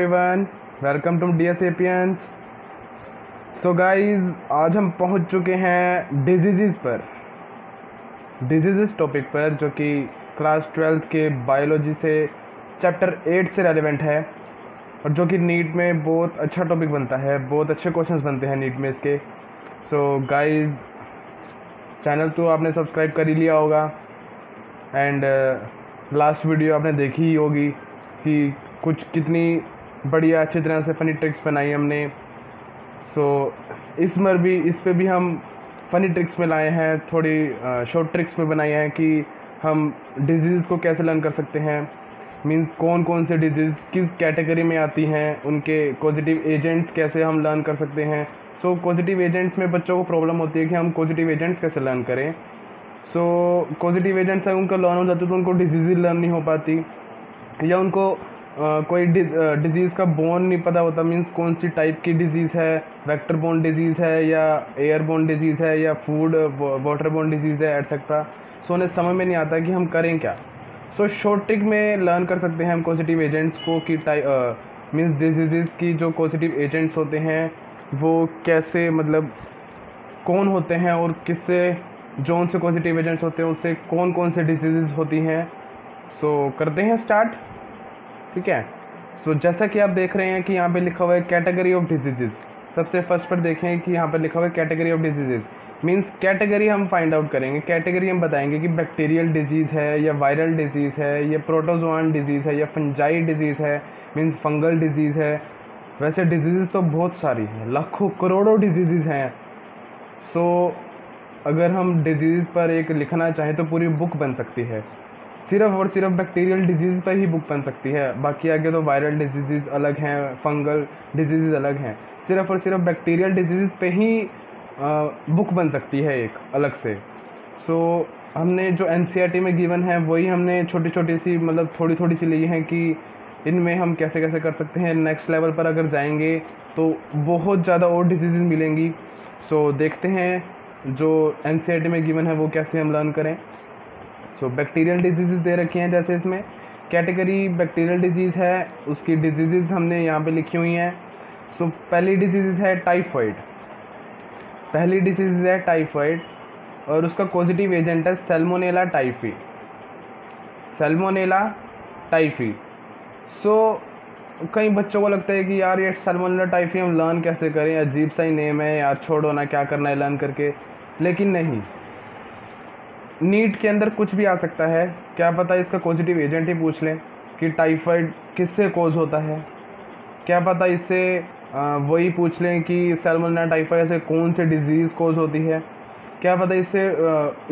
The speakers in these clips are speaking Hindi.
Everyone, welcome to dear sapiens. So guys, आज हम पहुंच चुके हैं डिजीज़ पर, डिजीज़ टॉपिक पर, जो कि क्लास 12th के बायोलॉजी से चैप्टर 8 से रेलेवेंट है और जो कि नीट में बहुत अच्छा टॉपिक बनता है, बहुत अच्छे क्वेश्चंस बनते हैं नीट में इसके। सो गाइस, चैनल तो आपने सब्सक्राइब कर ही लिया होगा एंड लास्ट वीडियो आपने देखी ही होगी कि कुछ कितनी बढ़िया अच्छी तरह से फ़नी ट्रिक्स बनाई हमने। सो इस पे भी हम फ़नी ट्रिक्स में लाए हैं, थोड़ी शॉर्ट ट्रिक्स में बनाई हैं कि हम डिजीज़ को कैसे लर्न कर सकते हैं, मींस कौन कौन से डिजीज़ किस कैटेगरी में आती हैं, उनके पॉजिटिव एजेंट्स कैसे हम लर्न कर सकते हैं। सो पॉजिटिव एजेंट्स में बच्चों को प्रॉब्लम होती है कि हम पॉजिटिव एजेंट्स कैसे लर्न करें। सो पॉजिटिव एजेंट्स अगर उनका लर्न हो जाता है तो उनको डिजीज़ लर्न नहीं हो पाती, या उनको कोई डिजीज़ का बोन नहीं पता होता, मींस कौन सी टाइप की डिजीज़ है, वेक्टर बोन डिजीज़ है या एयर बोन डिजीज़ है या फूड वाटर बोन डिजीज़ है एटसेट्रा। सो उन्हें समझ में नहीं आता कि हम करें क्या। सो शॉर्ट ट्रिक में लर्न कर सकते हैं हम पॉजिटिव एजेंट्स को कि मींस डिजीज़ की जो पॉजिटिव एजेंट्स होते हैं वो कैसे, मतलब कौन होते हैं और किससे, जो उनसे पॉजिटिव एजेंट्स होते हैं उससे कौन कौन से डिजीज़ होती हैं। सो करते हैं स्टार्ट, ठीक है। सो जैसा कि आप देख रहे हैं कि यहाँ पे लिखा हुआ है कैटेगरी ऑफ डिजीज़। सबसे फर्स्ट पर देखें कि यहाँ पर लिखा हुआ है category of disease, means category हम फाइंड आउट करेंगे। कैटेगरी हम बताएंगे कि बैक्टीरियल डिजीज़ है या वायरल डिजीज़ है या प्रोटोजोआन डिजीज़ है या फंजाई डिजीज़ है, मींस फंगल डिजीज़ है। वैसे डिजीज़ तो बहुत सारी हैं, लाखों करोड़ों डिजीज़ हैं। सो अगर हम डिजीज़ पर एक लिखना चाहें तो पूरी बुक बन सकती है, सिर्फ और सिर्फ बैक्टीरियल डिजीज़ पर ही बुक बन सकती है। बाकी आगे तो वायरल डिजीज़ अलग हैं, फंगल डिजीज़ अलग हैं, सिर्फ और सिर्फ बैक्टीरियल डिजीज़ पे ही बुक बन सकती है एक अलग से। सो हमने जो एनसीईआरटी में गिवन है वही हमने छोटी छोटी सी, मतलब थोड़ी थोड़ी सी ली है कि इनमें हम कैसे कैसे कर सकते हैं। नेक्स्ट लेवल पर अगर जाएंगे तो बहुत ज़्यादा और डिजीज़ मिलेंगी। सो देखते हैं जो एनसीईआरटी में गिवन है वो कैसे हम लर्न करें। सो बैक्टीरियल डिजीज़ दे रखी हैं, जैसे इसमें कैटेगरी बैक्टीरियल डिजीज़ है, उसकी डिजीज़ हमने यहाँ पे लिखी हुई हैं। सो पहली डिजीज़ है टाइफाइड, पहली डिजीज़ है टाइफाइड और उसका पॉजिटिव एजेंट है सैल्मोनेला टाइफी, सैल्मोनेला टाइफी। सो कई बच्चों को लगता है कि यार ये सैल्मोनेला टाइफी हम लर्न कैसे करें, अजीब सा ही नेम है यार, छोड़ो ना, क्या करना है लर्न करके। लेकिन नहीं, नीट के अंदर कुछ भी आ सकता है, क्या पता इसका पॉजिटिव एजेंट ही पूछ लें कि टाइफाइड किससे कॉज होता है, क्या पता इससे वही पूछ लें कि सैल्मोनेला टाइफाइड से कौन से डिजीज़ कॉज होती है, क्या पता इससे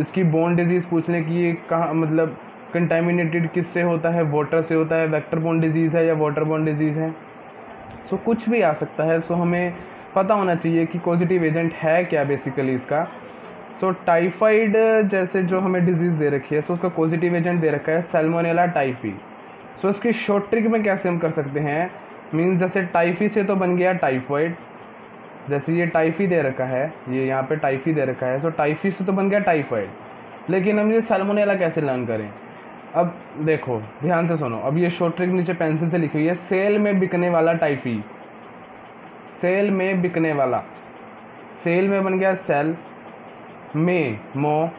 इसकी बोन डिजीज़ पूछ लें कि ये कहाँ, मतलब कंटेमिनेटेड किससे होता है, वाटर से होता है, वेक्टर बोन डिजीज़ है या वाटर बोन डिजीज़ है। सो कुछ भी आ सकता है। सो हमें पता होना चाहिए कि पॉजिटिव एजेंट है क्या बेसिकली इसका। सो टाइफाइड जैसे जो हमें डिजीज़ दे रखी है, सो उसका पॉजिटिव एजेंट दे रखा है सैल्मोनेला टाइफी। सो इसकी शॉर्ट ट्रिक में कैसे हम कर सकते हैं, मींस जैसे टाइफी से तो बन गया टाइफाइड, जैसे ये टाइफी दे रखा है, ये यहाँ पे टाइफी दे रखा है, सो टाइफी से तो बन गया टाइफाइड। लेकिन हम ये सैल्मोनेला कैसे लर्न करें। अब देखो ध्यान से सुनो, अब ये शॉर्ट ट्रिक नीचे पेंसिल से लिखी हुई है, सेल में बिकने वाला टाइफी, सेल में बिकने वाला, सेल में बन गया सेल, में मो,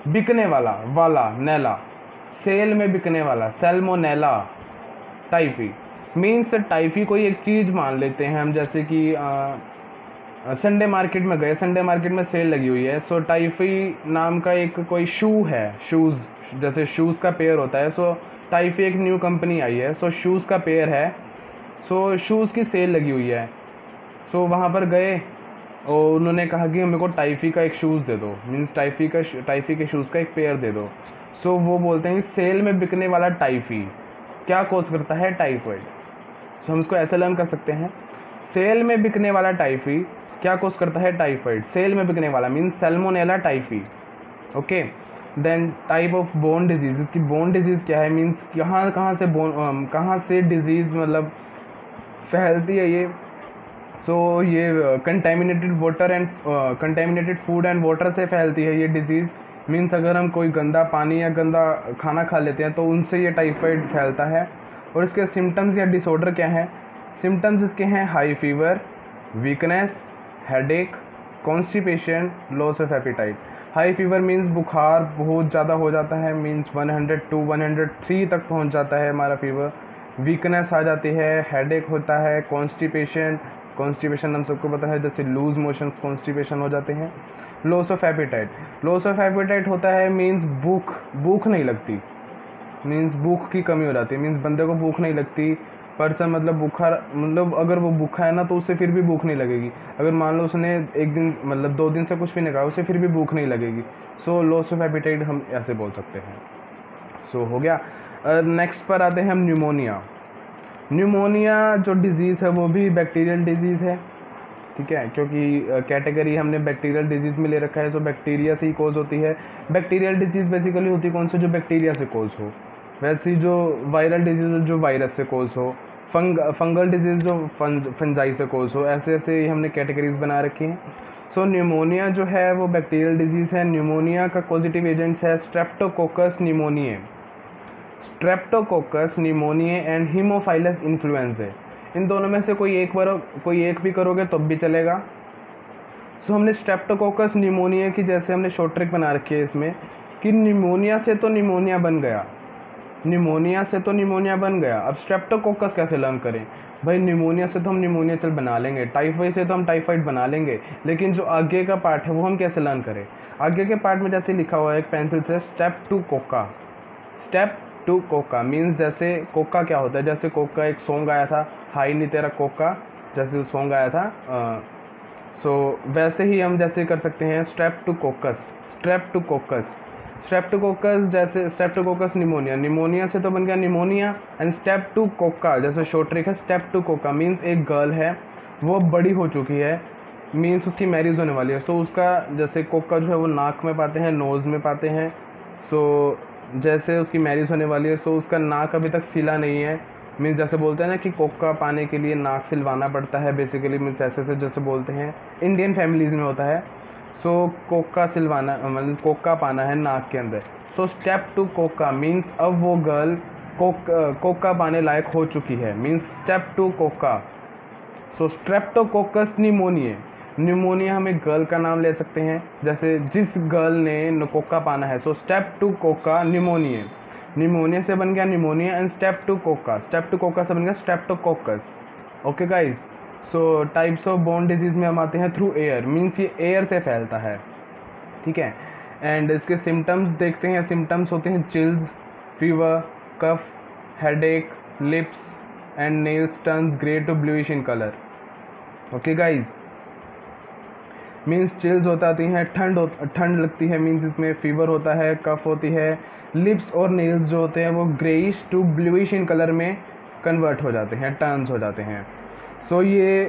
बिकने वाला वाला नैला, सेल में बिकने वाला सैल्मोनेला टाइफी। मीन्स टाइफी कोई एक चीज़ मान लेते हैं हम, जैसे कि संडे मार्केट में गए, संडे मार्केट में सेल लगी हुई है। सो टाइफी नाम का एक कोई शू है, शूज़, जैसे शूज़ का पेयर होता है। सो टाइफी एक न्यू कंपनी आई है, सो शूज़ का पेयर है, सो शूज़ की सेल लगी हुई है। सो वहाँ पर गए और उन्होंने कहा कि मेरे को टाइफी का एक शूज़ दे दो, मीन्स टाइफी के शूज़ का एक पेयर दे दो। सो वो बोलते हैं सेल में बिकने वाला टाइफी क्या कॉज करता है, टाइफाइड। सो हम इसको ऐसे लर्न कर सकते हैं, सेल में बिकने वाला टाइफी क्या कॉज करता है, टाइफाइड। सेल में बिकने वाला means salmonella typhi. Okay, then type of borne disease, इसकी बोन डिजीज़ क्या है, मीन्स कहाँ से डिजीज़ मतलब फैलती है ये। सो ये contaminated water and contaminated food and water से फैलती है ये डिजीज़। मीन्स अगर हम कोई गंदा पानी या गंदा खाना खा लेते हैं तो उनसे ये टाइफाइड फैलता है। और इसके सिम्टम्स या डिसऑर्डर क्या है, सिम्टम्स इसके हैं high fever, weakness, headache, constipation, loss of appetite. High fever means बुखार बहुत ज़्यादा हो जाता है, मीन्स 102 103 तक पहुंच जाता है हमारा फीवर। वीकनेस आ जाती है, हेडेक होता है, कॉन्स्टिपेशन, कॉन्स्टिपेशन हम सबको पता है जैसे लूज मोशंस कॉन्स्टिपेशन हो जाते हैं। Loss of appetite, loss of appetite होता है मीन्स भूख नहीं लगती, मीन्स भूख की कमी हो जाती है, मीन्स बंदे को भूख नहीं लगती। पर्सन मतलब बुखार, मतलब अगर वो भूखा है ना तो उसे फिर भी भूख नहीं लगेगी। अगर मान लो उसने एक दिन मतलब 2 दिन से कुछ भी नहीं खाया, उसे फिर भी भूख नहीं लगेगी। सो लॉस ऑफ एपिटाइट हम ऐसे बोल सकते हैं। सो हो गया। नेक्स्ट पर आते हैं हम न्यूमोनिया। न्यूमोनिया जो डिजीज़ है वो भी बैक्टीरियल डिजीज़ है, ठीक है, क्योंकि कैटेगरी हमने बैक्टीरियल डिजीज़ में ले रखा है, सो बैक्टीरिया से ही कॉज होती है। बैक्टीरियल डिजीज़ बेसिकली होती है कौन सी, जो बैक्टीरिया से कॉज हो। वैसी जो वायरल डिजीज़ जो वायरस से कॉज हो, फंगल डिजीज़ जो फंजाई से कॉज हो, ऐसे ऐसे ही हमने कैटेगरीज बना रखी हैं। सो न्यूमोनिया जो है वो बैक्टीरियल डिजीज़ है। न्यूमोनिया का पॉजिटिव एजेंट्स है streptococcus pneumonia, streptococcus pneumonia and haemophilus influenza. इन दोनों में से कोई एक भी करोगे तब भी चलेगा। सो हमने स्ट्रेप्टोकोकस न्यूमोनिया की जैसे हमने शॉर्ट ट्रिक बना रखी है इसमें कि निमोनिया से तो निमोनिया बन गया, निमोनिया से तो निमोनिया बन गया। अब स्ट्रेप्टोकोकस कैसे लर्न करें भाई? निमोनिया से तो हम निमोनिया चल बना लेंगे, टाइफाइड से तो हम टाइफाइड बना लेंगे, लेकिन जो आगे का पार्ट है वो हम कैसे लर्न करें? आगे के पार्ट में जैसे लिखा हुआ है एक पेंसिल से, स्टेप टू कोका। स्टेप टू कोका मीन्स जैसे कोका क्या होता है, जैसे कोका एक सॉन्ग आया था, हाई नी तेरा कोका, जैसे सॉन्ग आया था। सो वैसे ही हम जैसे कर सकते हैं step two coccus, step two coccus, streptococcus, जैसे स्ट्रेप्टोकोकस निमोनिया, निमोनिया से तो बन गया निमोनिया। एंड स्टेप टू कोका जैसे शॉर्ट ट्रिक है, स्टेप टू कोका मीन्स एक गर्ल है वो बड़ी हो चुकी है, मीन्स उसकी मैरिज होने वाली है। सो उसका जैसे कोका जो है वो नाक में पाते हैं, नोज़ में पाते हैं। सो जैसे उसकी मैरिज होने वाली है, सो उसका नाक अभी तक सिला नहीं है, मीन्स जैसे बोलते हैं ना कि कोका पाने के लिए नाक सिलवाना पड़ता है, बेसिकली मीन्स ऐसे जैसे बोलते हैं इंडियन फैमिलीज़ में होता है। सो कोका सिलवाना मतलब कोका पाना है नाक के अंदर। सो स्टेप टू कोका मीन्स अब वो गर्ल कोका पाने लायक हो चुकी है, मीन्स स्टेप टू कोका। सो स्ट्रेप्टोकोकस निमोनिया, निमोनिया हम एक गर्ल का नाम ले सकते हैं, जैसे जिस गर्ल ने कोका पाना है। सो स्टेप टू कोका निमोनिया, निमोनिया से बन गया निमोनिया। एंड स्टेप टू कोका, स्टेप टू कोका से बन गया streptococcus. Okay guys. So types of borne disease में हम आते हैं थ्रू एयर, मीन्स ये एयर से फैलता है, ठीक है। एंड इसके सिम्टम्स देखते हैं। सिम्टम्स होते हैं chills, fever, cough, headache, lips and nails turns grey to bluish in colour. Okay guys, means chills होती हैं, ठंड लगती है, मीन्स इसमें फीवर होता है, कफ होती है, लिप्स और नेल्स जो होते हैं वो greyish to bluish in colour में कन्वर्ट हो जाते हैं, टर्न्स हो जाते हैं। सो ये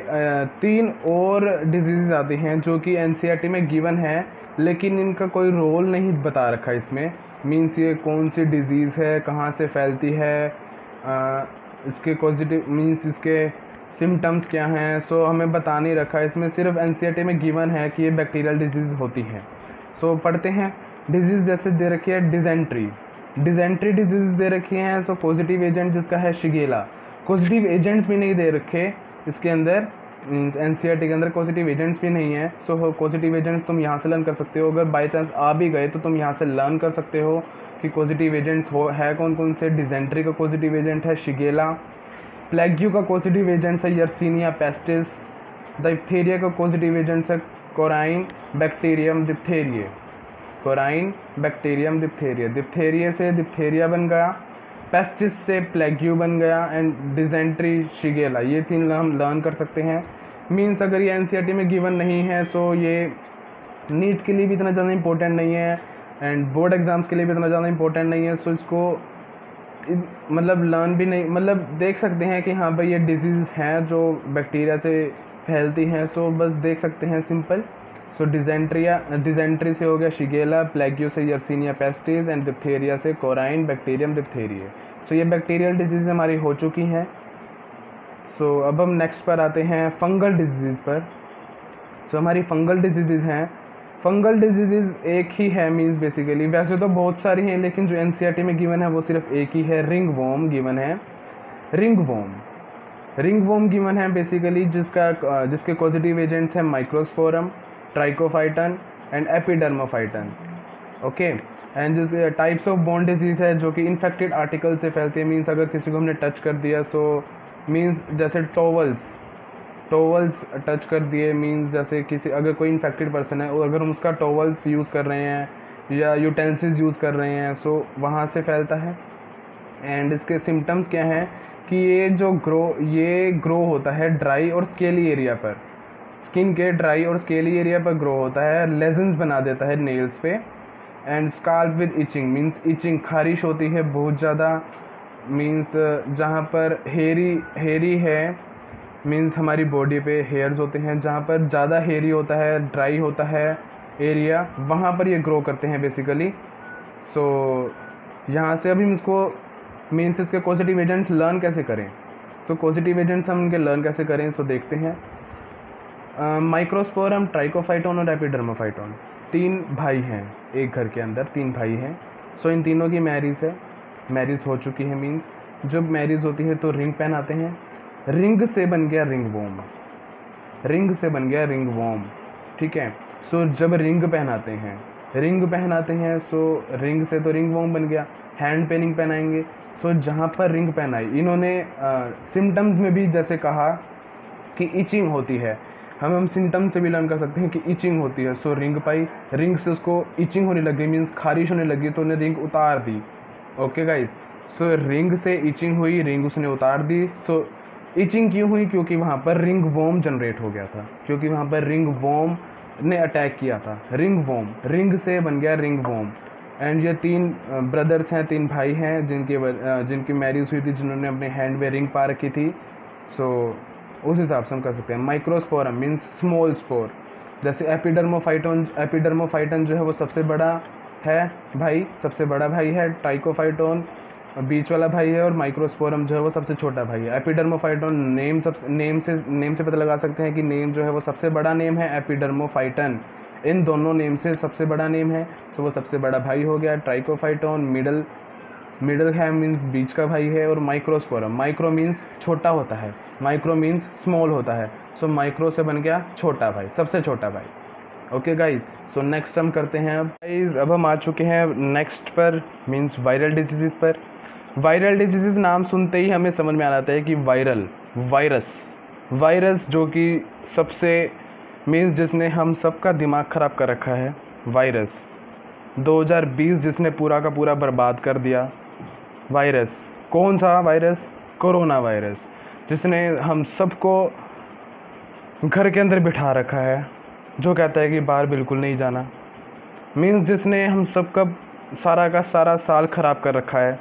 3 और डिजीज़ आती हैं जो कि एनसीईआरटी में गिवन है, लेकिन इनका कोई रोल नहीं बता रखा इसमें, मीन्स ये कौन सी डिजीज़ है, कहाँ से फैलती है, इसके पॉजिटिव मीन्स इसके सिम्टम्स क्या हैं। सो हमें बता नहीं रखा है इसमें, सिर्फ एनसीईआरटी में गिवन है कि ये बैक्टीरियल डिजीज़ होती हैं। सो पढ़ते हैं। डिजीज़ जैसे दे रखी है डिजेंट्री, डिजेंट्री डिजीज़ दे रखी हैं। सो पॉजिटिव एजेंट जिसका है शिगेला, पॉजिटिव एजेंट्स भी नहीं दे रखे इसके अंदर, एनसीईआरटी के अंदर पॉजिटिव एजेंट्स भी नहीं है। सो पॉजिटिव एजेंट्स तुम यहाँ से लर्न कर सकते हो, अगर बाई चांस आ भी गए तो तुम यहाँ से लर्न कर सकते हो कि पॉजिटिव एजेंट्स है कौन कौन से। डिजेंट्री का पॉजिटिव एजेंट है शिगेला, प्लेग्यू का पॉजिटिव एजेंट्स है यर्सीनिया पेस्टिस, डिप्थीरिया का पॉजिटिव एजेंट्स है corynebacterium diphtheria, corynebacterium diphtheria, diphtheria से डिप्थेरिया बन गया, पेस्टिस से प्लेग्यू बन गया, एंड डिजेंट्री शिगेला। ये 3 हम लर्न कर सकते हैं। मीन्स अगर ये एनसीईआरटी में गिवन नहीं है, सो ये नीट के लिए भी इतना ज़्यादा इंपॉर्टेंट नहीं है, एंड बोर्ड एग्ज़ाम्स के लिए भी इतना ज़्यादा इंपॉर्टेंट नहीं है। सो इसको मतलब लर्न भी नहीं, मतलब देख सकते हैं कि हाँ भाई ये डिजीज़ हैं जो बैक्टीरिया से फैलती हैं, सो बस देख सकते हैं सिंपल। सो डिजेंट्री से हो गया शिगेला, प्लेग्यू से यर्सीनिया पेस्टिस, एंड डिप्थेरिया से कोराइन बैक्टीरियम डिप्थेरिया। सो ये बैक्टीरियल डिजीज़ हमारी हो चुकी हैं। सो अब हम नेक्स्ट पर आते हैं फंगल डिजीज़ पर। सो हमारी फंगल डिजीज़ हैं, फंगल डिजीज़ एक ही है, मीन्स बेसिकली वैसे तो बहुत सारी हैं, लेकिन जो एनसीईआरटी में गिवन है वो सिर्फ एक ही है, रिंग वॉर्म गिवन है, ringworm. Ringworm given है बेसिकली जिसके पॉजिटिव एजेंट्स हैं microsporum, trichophyton and epidermophyton. Okay, and जिस टाइप्स ऑफ बोन डिजीज है जो कि इन्फेक्टेड आर्टिकल से फैलती है, मीन्स अगर किसी को हमने टच कर दिया सो मीन्स जैसे टॉवल्स टच कर दिए, मीन्स जैसे किसी अगर कोई इन्फेक्टेड पर्सन है और अगर हम उसका टॉवल्स यूज़ कर रहे हैं या यूटेंसिल्स यूज़ कर रहे हैं सो वहाँ से फैलता है। एंड इसके सिम्टम्स क्या हैं कि ये ग्रो होता है ड्राई और स्केली एरिया पर, स्किन के ड्राई और स्केली एरिया पर ग्रो होता है, लेजन्स बना देता है नेल्स पे। And scalp with itching, means itching खारिश होती है बहुत ज़्यादा, मीन्स जहाँ पर हेरी है, मीन्स हमारी बॉडी पे हेयर्स होते हैं, जहाँ पर ज़्यादा हेरी होता है, ड्राई होता है एरिया, वहाँ पर ये ग्रो करते हैं बेसिकली। सो यहाँ से अभी इसको मीन्स इसके पॉजिटिव एजेंट्स लर्न कैसे करें। सो पॉजिटिव एजेंट्स हम इनके लर्न कैसे करें, सो देखते हैं। माइक्रोस्पोरम, ट्राइकोफाइटोन और एपिडर्मोफाइटोन 3 भाई हैं, एक घर के अंदर 3 भाई हैं। सो इन तीनों की मैरिज हो चुकी है, मीन्स जब मैरिज होती है तो रिंग पहनाते हैं, रिंग से बन गया रिंग वॉर्म, ठीक है। सो जब रिंग पहनाते हैं सो रिंग से तो रिंग वॉर्म बन गया। हैंड पे रिंग पहनाएंगे, सो जहाँ पर रिंग पहनाई इन्होंने सिम्टम्स में भी जैसे कहा कि इचिंग होती है, हम सिम्टम्स से भी लर्न कर सकते हैं कि इचिंग होती है। सो रिंग पाई, रिंग से उसको इचिंग होने लगी, मीन्स खारिश होने लगी, तो उन्हें रिंग उतार दी। ओके गाइज, सो रिंग से इचिंग हुई, रिंग उसने उतार दी। सो इचिंग क्यों हुई, क्योंकि वहाँ पर रिंग वॉर्म जनरेट हो गया था, क्योंकि वहाँ पर रिंग वॉर्म ने अटैक किया था। रिंग वॉर्म, रिंग से बन गया रिंग वॉर्म। एंड ये 3 ब्रदर्स हैं, 3 भाई हैं जिनकी मैरिज हुई थी, जिन्होंने अपने हैंड में रिंग पा रखी थी। सो उस हिसाब से हम कर सकते हैं। माइक्रोस्पोरम मीन्स स्मॉल स्पोर, जैसे एपिडर्मोफाइटन जो है वो सबसे बड़ा भाई है, ट्राइकोफाइटोन बीच वाला भाई है और माइक्रोस्पोरम जो है वो सबसे छोटा भाई है। एपिडर्मोफाइटोन नेम से पता लगा सकते हैं कि नेम जो है वो सबसे बड़ा नेम है एपिडर्मोफाइटन, इन दोनों नेम से सबसे बड़ा नेम है, तो वो सबसे बड़ा भाई हो गया। ट्राइकोफाइटोन मिडल है, मीन्स बीच का भाई है। और माइक्रोस्पोरम, माइक्रो मीन्स छोटा होता है, माइक्रो मीन्स स्मॉल होता है, सो माइक्रो से बन गया छोटा भाई, सबसे छोटा भाई। ओके गाइज, सो नेक्स्ट हम करते हैं। अब हम आ चुके हैं नेक्स्ट पर, मीन्स वायरल डिजीज़ पर। वायरल डिजीज़ नाम सुनते ही हमें समझ में आ जाता है कि वायरस जो कि सबसे मीन्स जिसने हम सबका दिमाग ख़राब कर रखा है, वायरस 2020 जिसने पूरा का पूरा बर्बाद कर दिया। वायरस कौन सा वायरस? कोरोना वायरस, जिसने हम सबको घर के अंदर बिठा रखा है, जो कहता है कि बाहर बिल्कुल नहीं जाना। मीन्स जिसने हम सबका सारा का सारा साल ख़राब कर रखा है,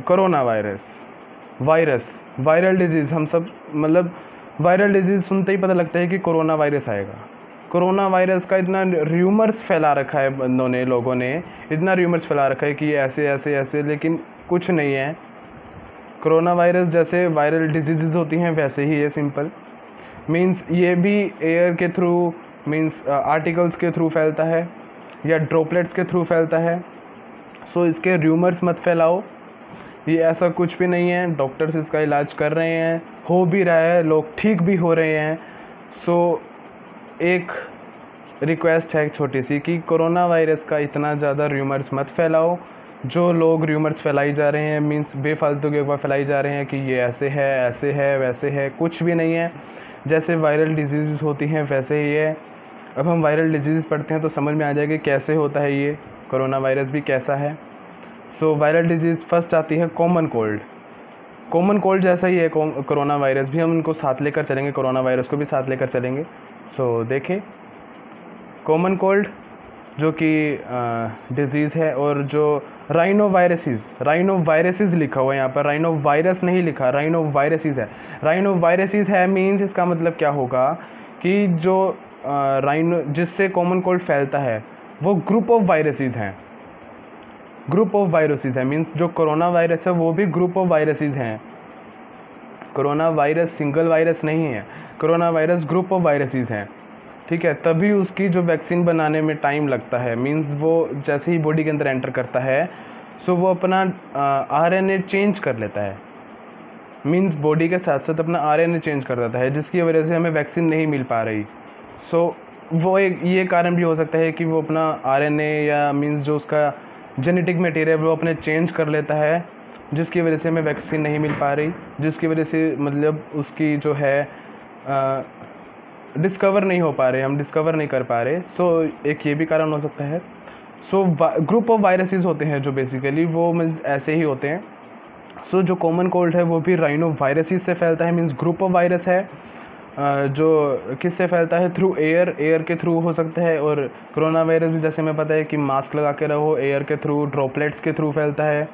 कोरोना वायरल डिजीज़। हम सब मतलब वायरल डिजीज़ सुनते ही पता लगता है कि कोरोना वायरस आएगा। कोरोना वायरस का इतना र्यूमर्स फैला रखा है लोगों ने इतना र्यूमर्स फैला रखा है कि ये ऐसे, लेकिन कुछ नहीं है। कोरोना वायरस जैसे वायरल डिजीज़ होती हैं वैसे ही है, सिंपल। मीन्स ये भी एयर के थ्रू, मीन्स आर्टिकल्स के थ्रू फैलता है या ड्रॉपलेट्स के थ्रू फैलता है। सो इसके र्यूमर्स मत फैलाओ, ये ऐसा कुछ भी नहीं है। डॉक्टर्स इसका इलाज कर रहे हैं, हो भी रहा है, लोग ठीक भी हो रहे हैं। सो एक रिक्वेस्ट है छोटी सी कि कोरोना वायरस का इतना ज़्यादा र्यूमर्स मत फैलाओ। जो लोग र्यूमर्स फैलाई जा रहे हैं, मीन्स बेफालतू के ऊपर फैलाई जा रहे हैं कि ये ऐसे है वैसे है, कुछ भी नहीं है। जैसे वायरल डिजीज़ होती हैं वैसे ही है। अब हम वायरल डिजीज़ पढ़ते हैं तो समझ में आ जाएगा कैसे होता है ये कोरोना वायरस भी कैसा है। सो वायरल डिजीज़ फर्स्ट आती है कॉमन कोल्ड जैसा ही है कोरोना वायरस भी, हम उनको साथ लेकर चलेंगे, कोरोना वायरस को भी साथ लेकर चलेंगे। सो देखें, कॉमन कोल्ड जो कि डिजीज़ है, और जो राइनोवायरसिस लिखा हुआ है यहाँ पर, राइनोवायरस नहीं लिखा, राइनोवायरसिस है। राइनोवायरसिस है मीन्स इसका मतलब क्या होगा कि जो जिससे कॉमन कोल्ड फैलता है वो ग्रुप ऑफ वायरसेस है, मीन्स जो कोरोना वायरस है वो भी ग्रुप ऑफ वायरसेस हैं। कोरोना वायरस सिंगल वायरस नहीं है, corona virus group of viruses हैं, ठीक है। तभी उसकी जो वैक्सीन बनाने में टाइम लगता है, मीन्स वो जैसे ही बॉडी के अंदर एंटर करता है सो वो अपना आरएनए चेंज कर लेता है। मीन्स बॉडी के साथ साथ अपना आरएनए चेंज कर देता है, जिसकी वजह से हमें वैक्सीन नहीं मिल पा रही। सो वो एक ये कारण भी हो सकता है कि वो अपना आरएनए या मीन्स जो उसका जेनेटिक मटेरियल वो अपने चेंज कर लेता है, जिसकी वजह से हमें वैक्सीन नहीं मिल पा रही, जिसकी वजह से मतलब उसकी जो है डिस्कवर नहीं हो पा रहे, हम डिस्कवर नहीं कर पा रहे। सो एक ये भी कारण हो सकता है। सो ग्रुप ऑफ वायरसेस होते हैं जो बेसिकली वो मीन्स ऐसे ही होते हैं। सो जो कॉमन कोल्ड है वो भी राइनो वायरसेस से फैलता है, मीन्स ग्रुप ऑफ वायरस है जो किससे फैलता है, थ्रू एयर के थ्रू हो सकता है। और कोरोना वायरस भी जैसे हमें पता है कि मास्क लगा के रहो, एयर के थ्रू, ड्रॉपलेट्स के थ्रू फैलता है।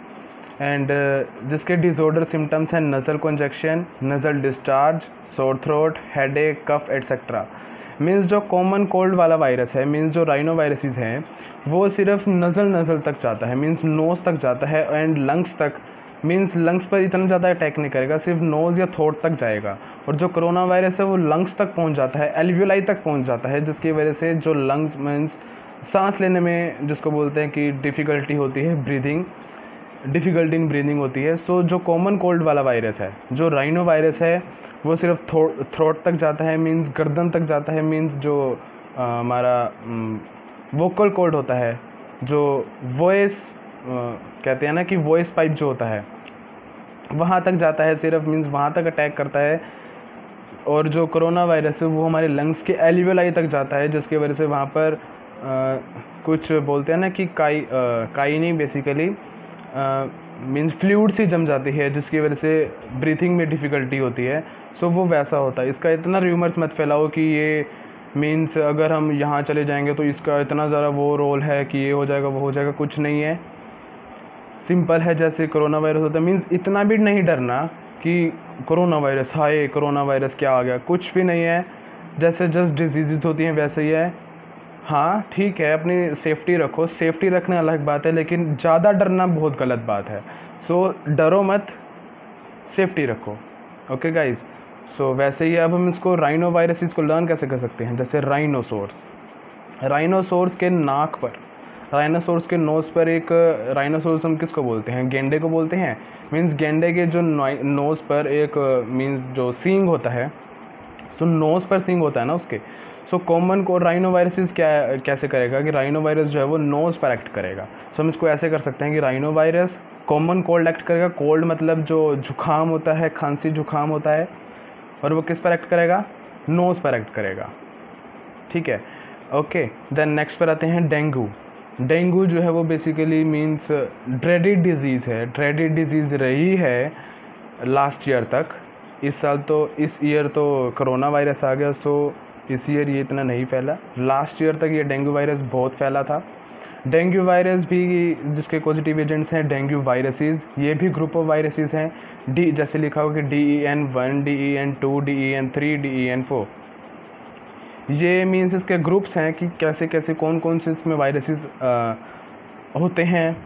एंड जिसके डिसऑर्डर सिम्टम्स हैं nasal congestion, nasal discharge, sore throat, headache, cough etcetera. Means जो कॉमन कोल्ड वाला वायरस है, मीन्स जो राइनो वायरसेस हैं, वो सिर्फ नज़ल तक जाता है, मीन्स नोज़ तक जाता है एंड लंग्स तक, मीन्स लंग्स पर इतना ज़्यादा अटैक नहीं करेगा, सिर्फ नोज़ या थ्रोट तक जाएगा। और जो कोरोना वायरस है वो लंग्स तक पहुंच जाता है, एल्वियोलाई तक पहुंच जाता है, जिसकी वजह से जो लंग्स मीन्स सांस लेने में जिसको बोलते हैं कि डिफ़िकल्टी होती है, ब्रीदिंग, डिफ़िकल्टी इन ब्रीदिंग होती है। सो जो कॉमन कोल्ड वाला वायरस है, जो राइनो वायरस है, वो सिर्फ थ्रोट तक जाता है, मीन्स गर्दन तक जाता है, मीन्स जो हमारा वोकल कॉर्ड होता है, जो वॉइस कहते हैं ना कि वॉइस पाइप जो होता है, वहाँ तक जाता है सिर्फ, मीन्स वहाँ तक अटैक करता है। और जो कोरोना वायरस है वो हमारे लंग्स के एल्वियोलाई तक जाता है, जिसकी वजह से वहाँ पर कुछ बोलते हैं ना कि काई नहीं, बेसिकली मीन्स फ्लूइड सी जम जाती है, जिसकी वजह से ब्रीथिंग में डिफ़िकल्टी होती है। सो वो वैसा होता है। इसका इतना र्यूमर्स मत फैलाओ कि ये मीन्स अगर हम यहाँ चले जाएंगे तो इसका इतना ज़्यादा वो रोल है कि ये हो जाएगा वो हो जाएगा, कुछ नहीं है, सिंपल है। जैसे कोरोना वायरस होता है, मीन्स इतना भी नहीं डरना कि कोरोना वायरस, हाय कोरोना वायरस क्या आ गया, कुछ भी नहीं है। जैसे जस्ट डिजीज़ होती हैं वैसे ही है। हाँ ठीक है, अपनी सेफ्टी रखो, सेफ्टी रखना अलग बात है, लेकिन ज़्यादा डरना बहुत गलत बात है। सो डरो मत, सेफ्टी रखो। ओके गाइज, सो वैसे ही अब हम इसको राइनो वायरसेस को लर्न कैसे कर सकते हैं। जैसे राइनोसोर्स के नाक पर, राइनोसोर्स के नोज़ पर एक, राइनोसोर्स हम किसको बोलते हैं, गेंडे को बोलते हैं। मीन्स गेंडे के जो नोज़ पर एक मीन्स जो सींग होता है, सो नोज़ पर सींग होता है ना उसके। सो कॉमन को राइनो वायरसेस कैसे करेगा कि राइनो वायरस जो है वो नोज़ पर एक्ट करेगा। सो हम इसको ऐसे कर सकते हैं कि rhino virus common cold act करेगा। कोल्ड मतलब जो जुकाम होता है, खांसी जुकाम होता है, और वो किस पर एक्ट करेगा, नोज़ पर एक्ट करेगा। ठीक है, ओके। देन नेक्स्ट पर आते हैं डेंगू। डेंगू जो है वो बेसिकली मीन्स ड्रेडेड डिजीज़ है, ड्रेडेड डिजीज़ रही है लास्ट ईयर तक। इस ईयर तो कोरोना वायरस आ गया, सो इस ईयर ये इतना नहीं फैला। लास्ट ईयर तक ये डेंगू वायरस बहुत फैला था। डेंगू वायरस भी जिसके पॉजिटिव एजेंट्स हैं डेंगू वायरसेस, ये भी ग्रुप ऑफ वायरसेस हैं। डी जैसे लिखा हो कि DEN1, DEN2, DEN3, DEN4, ये मीन्स इसके ग्रुप्स हैं कि कैसे कैसे कौन कौन से इसमें वायरसेस होते हैं।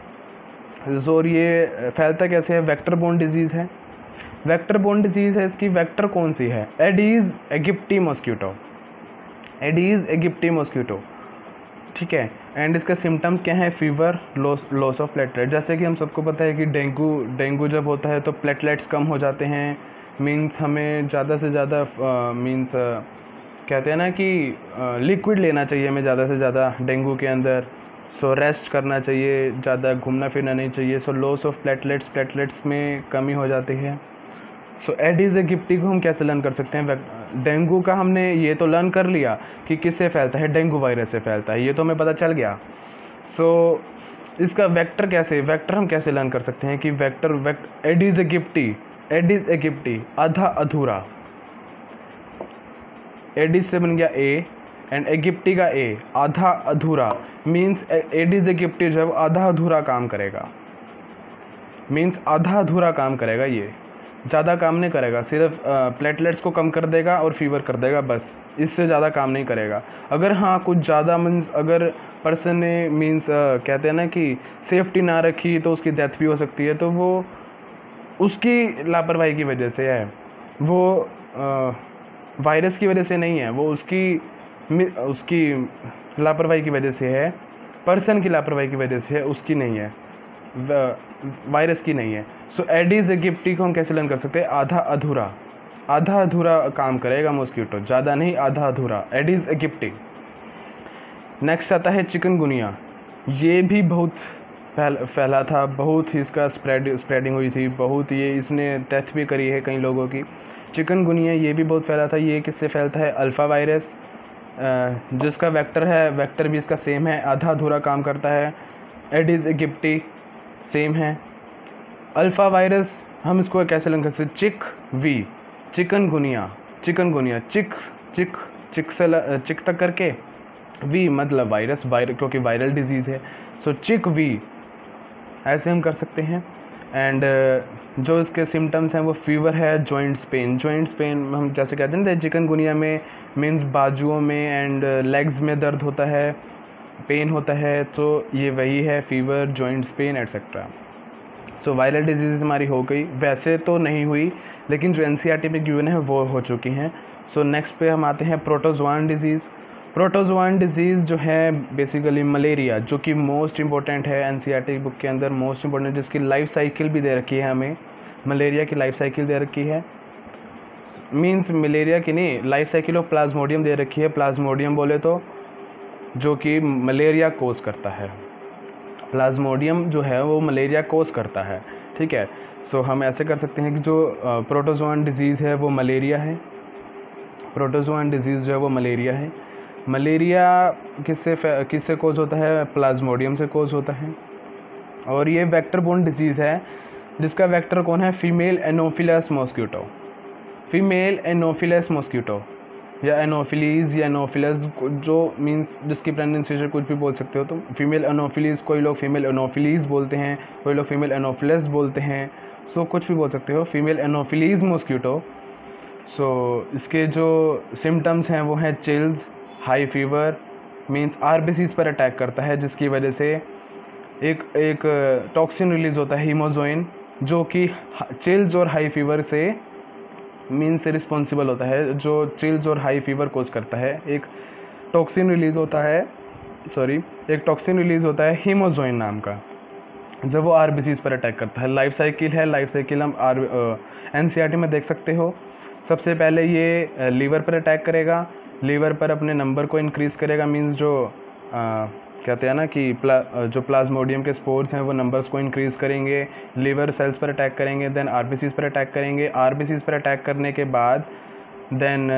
और ये फैलता कैसे है, वेक्टर बोर्न डिजीज़ है। वेक्टर बोर्न डिजीज़ है, इसकी वेक्टर कौन सी है, एडीज़ एगिप्टी मॉस्किटो, एडीज़ एगिप्टी मॉस्किटो। ठीक है, एंड इसका सिम्टम्स क्या है, फीवर, लॉस ऑफ प्लेटलेट। जैसे कि हम सबको पता है कि डेंगू जब होता है तो प्लेटलेट्स कम हो जाते हैं। मीन्स हमें ज़्यादा से ज़्यादा मीन्स कहते हैं ना कि लिक्विड लेना चाहिए हमें ज़्यादा से ज़्यादा डेंगू के अंदर। सो रेस्ट करना चाहिए, ज़्यादा घूमना फिरना नहीं चाहिए। सो लॉस ऑफ प्लेटलेट्स में कमी हो जाती है। सो एडीज़ एगिप्टी को हम कैसे लर्न कर सकते हैं। डेंगू का हमने ये तो लर्न कर लिया कि किससे फैलता है, डेंगू वायरस से फैलता है, ये तो हमें पता चल गया। सो इसका वेक्टर हम कैसे लर्न कर सकते हैं कि एडीज़ एगिप्टी आधा अधूरा, एडीज से बन गया ए एंड एगिप्टी का ए, आधा अधूरा। मीन्स एडीज़ एगिप्टी जो है आधा अधूरा काम करेगा, मीन्स आधा अधूरा काम करेगा, ये ज़्यादा काम नहीं करेगा, सिर्फ प्लेटलेट्स को कम कर देगा और फीवर कर देगा, बस इससे ज़्यादा काम नहीं करेगा। अगर हाँ कुछ ज़्यादा मीन्स अगर पर्सन ने मीन्स कहते हैं ना कि सेफ्टी ना रखी तो उसकी डेथ भी हो सकती है, तो वो उसकी लापरवाही की वजह से है, वो वायरस की वजह से नहीं है, वो उसकी लापरवाही की वजह से है, पर्सन की लापरवाही की वजह से है, उसकी नहीं है। वायरस की नहीं है। सो एडिस एजिप्टी को हम कैसे लर्न कर सकते हैं? आधा अधूरा काम करेगा मॉस्किटो, ज़्यादा नहीं, आधा अधूरा, एडिस एजिप्टी। नेक्स्ट आता है चिकनगुनिया। ये भी बहुत फैला था, बहुत ही इसका स्प्रेडिंग हुई थी, बहुत ये इसने डेथ भी करी है कई लोगों की। चिकनगुनिया ये भी बहुत फैला था। ये किससे फैलता है? अल्फ़ा वायरस, जिसका वेक्टर भी इसका सेम है, आधा अधूरा काम करता है। एडिस एजिप्टी सेम है। अल्फ़ा वायरस हम इसको कैसे लर्न कर सकते? चिकनगुनिया, चिक तक करके, वी मतलब वायरस, क्योंकि वायरल डिजीज़ है। सो चिक वी ऐसे हम कर सकते हैं। एंड जो इसके सिम्टम्स हैं वो फीवर है, जॉइंट्स पेन हम जैसे कहते हैं ना चिकनगुनिया में, मीन्स बाजुओं में एंड लेग्स में दर्द होता है, पेन होता है, तो ये वही है, fever, joints pain etcetera. So viral disease हमारी हो गई, वैसे तो नहीं हुई लेकिन जो एनसीईआरटी में गिवन है वो हो चुकी हैं। सो नेक्स्ट पे हम आते हैं प्रोटोजोआन डिजीज़। प्रोटोजोआन डिजीज़ जो है बेसिकली मलेरिया, जो कि मोस्ट इम्पॉर्टेंट है एनसीईआरटी बुक के अंदर, मोस्ट इम्पॉर्टेंट, जिसकी लाइफ साइकिल भी दे रखी है हमें, मलेरिया की लाइफ साइकिल दे रखी है। मींस मलेरिया की नहीं, लाइफ साइकिल ऑफ प्लाज्मोडियम दे रखी है। प्लाज्मोडियम बोले तो जो कि मलेरिया कोज करता है, प्लाज्मोडियम जो है वो मलेरिया कोज करता है, ठीक है। सो हम ऐसे कर सकते हैं कि जो प्रोटोजोआन डिजीज़ है वो मलेरिया है, प्रोटोजोआन डिजीज़ जो है वो मलेरिया है। मलेरिया किससे कोज होता है? प्लाज्मोडियम से कोज होता है। और ये वेक्टर बोर्न डिजीज़ है, जिसका वेक्टर कौन है? Female anopheles mosquito, female anopheles mosquito, या एनोफिलीज या एनोफिलस, जो मीन्स जिसकी प्रोनाउंसिएशन कुछ भी बोल सकते हो। तो फीमेल एनोफिलीज, कोई लोग फीमेल एनोफिलीज बोलते हैं, कोई लोग फीमेल एनोफिलस बोलते हैं, सो कुछ भी बोल सकते हो, फीमेल एनोफिलीज मॉस्किटो। सो इसके जो सिम्टम्स हैं वो हैं chills, high fever, means RBCs पर अटैक करता है, जिसकी वजह से एक टॉक्सिन रिलीज होता है हीमोजोइन, जो कि चिल्स और हाई फीवर से मीन्स रिस्पॉन्सिबल होता है, जो चिल्स और हाई फीवर कोज करता है। एक टॉक्सिन रिलीज होता है हीमोजोइन नाम का, जब वो आरबीसीज पर अटैक करता है। लाइफ साइकिल हम एनसीईआरटी में देख सकते हो। सबसे पहले ये लीवर पर अटैक करेगा, लीवर पर अपने नंबर को इंक्रीज़ करेगा, मींस जो कहते हैं ना कि जो प्लाज्मोडियम के स्पोर्स हैं वो नंबर्स को इंक्रीज़ करेंगे, लीवर सेल्स पर अटैक करेंगे, देन आरबीसीज पर अटैक करेंगे। आरबीसीज पर अटैक करने के बाद देन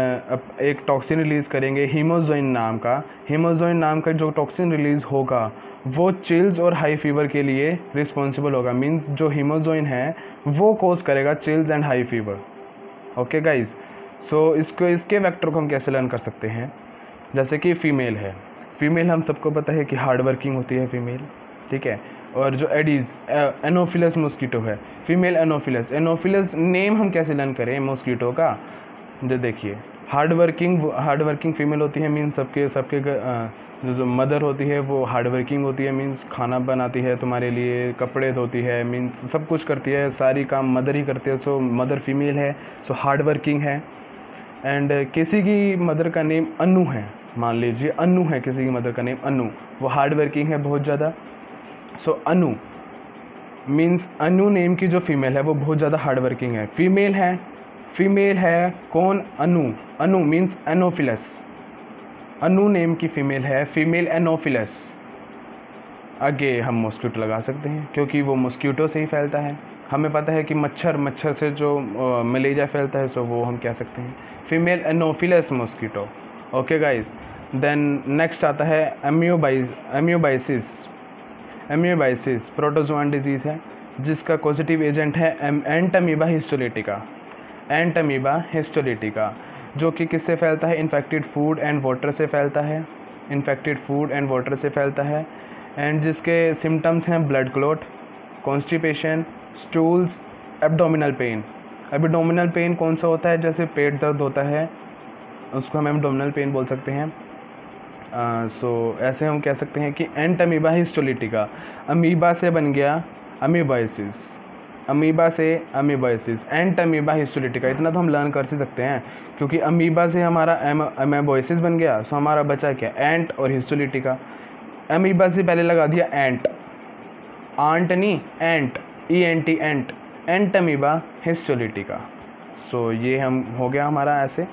एक टॉक्सिन रिलीज़ करेंगे हीमोजोइन नाम का जो टॉक्सिन रिलीज़ होगा वो चिल्स और हाई फीवर के लिए रिस्पॉन्सिबल होगा। मींस जो हीमोजोइन है वो कोज करेगा chills and high fever. Okay guys, so इसके वेक्टर को हम कैसे लर्न कर सकते हैं? जैसे कि फीमेल है, फीमेल हम सबको पता है कि हार्ड वर्किंग होती है फीमेल, ठीक है। और जो एडीज एनोफिलस मॉस्किटो है, फीमेल एनोफिलस नेम हम कैसे लर्न करें मॉस्किटो का? जो देखिए हार्ड वर्किंग फीमेल होती है, मीन्स सबके जो मदर होती है वो हार्ड वर्किंग होती है, मीन्स खाना बनाती है तुम्हारे लिए, कपड़े धोती है, मीन्स सब कुछ करती है, सारी काम मदर ही करती है। सो मदर फीमेल है, सो हार्ड वर्किंग है। एंड किसी की मदर का नेम अनु है, मान लीजिए अनु है किसी की मदर का नेम अनु, वो हार्ड वर्किंग है बहुत ज़्यादा। सो अनु मीन्स अनु नेम की जो फीमेल है वो बहुत ज़्यादा हार्ड वर्किंग है। फीमेल है कौन? अनु मीन्स एनोफिलस, अनु नेम की फीमेल है, फीमेल एनोफिलस। आगे हम मॉस्किटो लगा सकते हैं क्योंकि वो मॉस्किटो से ही फैलता है। हमें पता है कि मच्छर से जो मलेरिया फैलता है, सो वो हम कह सकते हैं female anopheles mosquito. Okay guys, then next आता है एमियोबाइसिस प्रोटोजोआन डिजीज़ है, जिसका पॉजिटिव एजेंट है एंटमीबा हिस्टोलिटिका, जो कि किससे फैलता है? इन्फेक्टेड फूड एंड वाटर से फैलता है। एंड जिसके सिम्टम्स हैं blood clot, constipation, stools, abdominal pain कौन सा होता है? जैसे पेट दर्द होता है उसको हम एब्डोमिनल पेन बोल सकते हैं। सो ऐसे हम कह सकते हैं कि एंटमीबा हिस्टोलिटिका, अमीबा से बन गया अमीबाइसिस, एंटमीबा हिस्टोलिटिका। इतना तो हम लर्न कर ही सकते हैं क्योंकि अमीबा से हमारा अमीबाइसिस बन गया, सो हमारा बचा क्या? एंट और हिस्टोलिटिका। अमीबा से पहले लगा दिया एंट, आंट नहीं, एंट, ENT एंट, एंटमीबा हिस्टोलिटिका। सो ये हम हो गया हमारा ऐसे।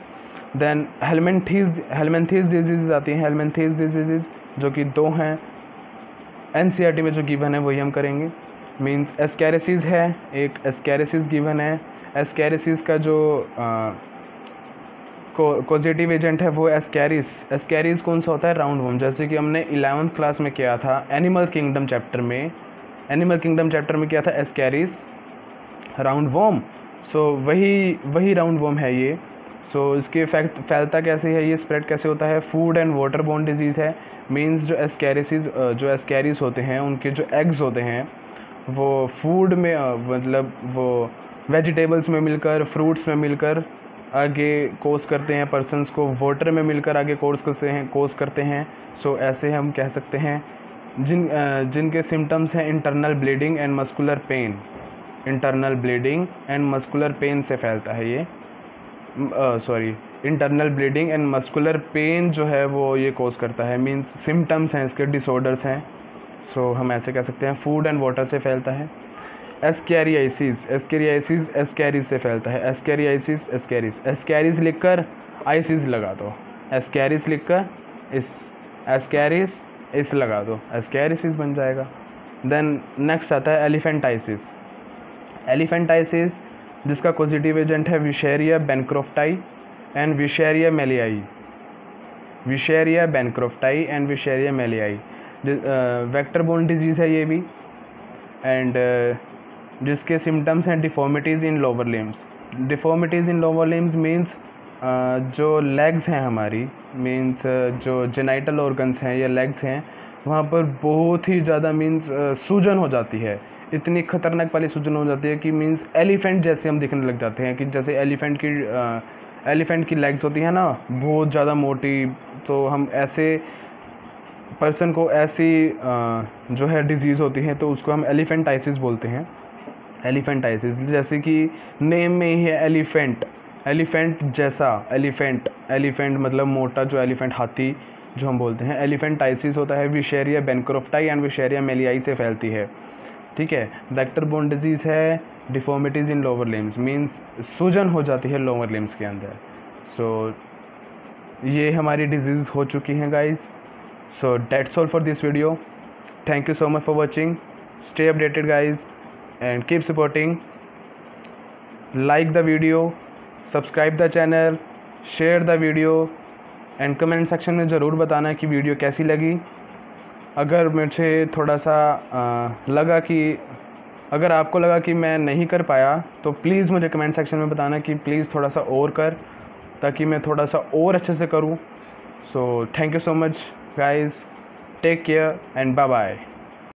देन हेलमिंथीज डिजीज आती हैं। हेलमिंथीज डिजीज जो कि 2 हैं, NCERT में जो गिवन है वही हम करेंगे। मीन्स एस्कैरिसीज है, एक एस्कैरिसीज गिवन है। एस्कैरिसीज का जो कोजेटिव एजेंट है वो एस्कैरिस। एस्कैरिस कौन सा होता है? Round warm. जैसे कि हमने 11th क्लास में किया था एनिमल किंगडम चैप्टर में, किया था एस्कैरिस राउंड वॉर्म। सो वही राउंड वॉर्म है ये। सो इसके इफेक्ट फैलता कैसे है, ये स्प्रेड कैसे होता है? Food and water borne disease है। मीन्स जो एस्कैरिस होते हैं उनके जो एग्स होते हैं वो फूड में मतलब वो वेजिटेबल्स में मिलकर, फ्रूट्स में मिलकर आगे कोर्स करते हैं, पर्सन्स को वाटर में मिलकर आगे कोर्स करते हैं। सो ऐसे हम कह सकते हैं। जिनके सिम्टम्स हैं internal bleeding and muscular pain. Internal bleeding and muscular pain से फैलता है ये। Internal bleeding and muscular pain जो है वो ये कोस करता है। मीन्स सिम्टम्स हैं इसके, डिसऑर्डर्स हैं। सो हम ऐसे कह सकते हैं। फूड एंड वाटर से फैलता है। एस्कैरियासिस एस्कैरिस से फैलता है। एस्कैरिस लिखकर आइसिस लगा दो। एस्कैरिस लिखकर इस लगा दो, एस्कैरिसिस बन जाएगा। देन नेक्स्ट आता है एलिफेंटाइसिस जिसका पॉजिटिव एजेंट है विशेरिया बैनक्रॉफ्टाई एंड विशेरिया मेलियाई। वेक्टर बोर्न डिजीज़ है ये भी। एंड जिसके सिम्टम्स हैं डिफॉर्मिटीज़ इन लोअर लिम्स मीन्स जो लेग्स हैं हमारी, मीन्स जो जेनाइटल ऑर्गन्स हैं या लेग्स हैं वहाँ पर बहुत ही ज़्यादा मीन्स सूजन हो जाती है। इतनी खतरनाक वाली सूजन हो जाती है कि मीन्स एलिफेंट जैसे हम दिखने लग जाते हैं। कि जैसे एलिफेंट की लेग्स होती हैं ना, बहुत ज़्यादा मोटी। तो हम ऐसे पर्सन को ऐसी जो है डिजीज़ होती है तो उसको हम एलिफेंटाइसिस बोलते हैं। एलिफेंटाइसिस जैसे कि नेम में ही है एलिफेंट जैसा। एलिफेंट मतलब मोटा, जो एलिफेंट हाथी जो हम बोलते हैं। एलिफेंटाइसिस होता है विशेरिया बैनक्रॉफ्टाई एंड विशेरिया मेलियाई से फैलती है। ठीक है। वेक्टर बोर्न डिजीज़ है डिफॉर्मिटीज़ इन लोअर लिम्स, मीन्स सूजन हो जाती है लोअर लिम्स के अंदर। सो ये हमारी डिजीज़ हो चुकी हैं guys. So that's all for this video. Thank you so much for watching. Stay updated guys and keep supporting. Like the video, subscribe the channel, share the video and comment section में ज़रूर बताना कि वीडियो कैसी लगी। अगर मुझे थोड़ा सा अगर आपको लगा कि मैं नहीं कर पाया तो प्लीज़ मुझे कमेंट सेक्शन में बताना कि प्लीज़ थोड़ा सा और कर, ताकि मैं थोड़ा सा और अच्छे से करूँ। So thank you so much guys, take care and bye bye.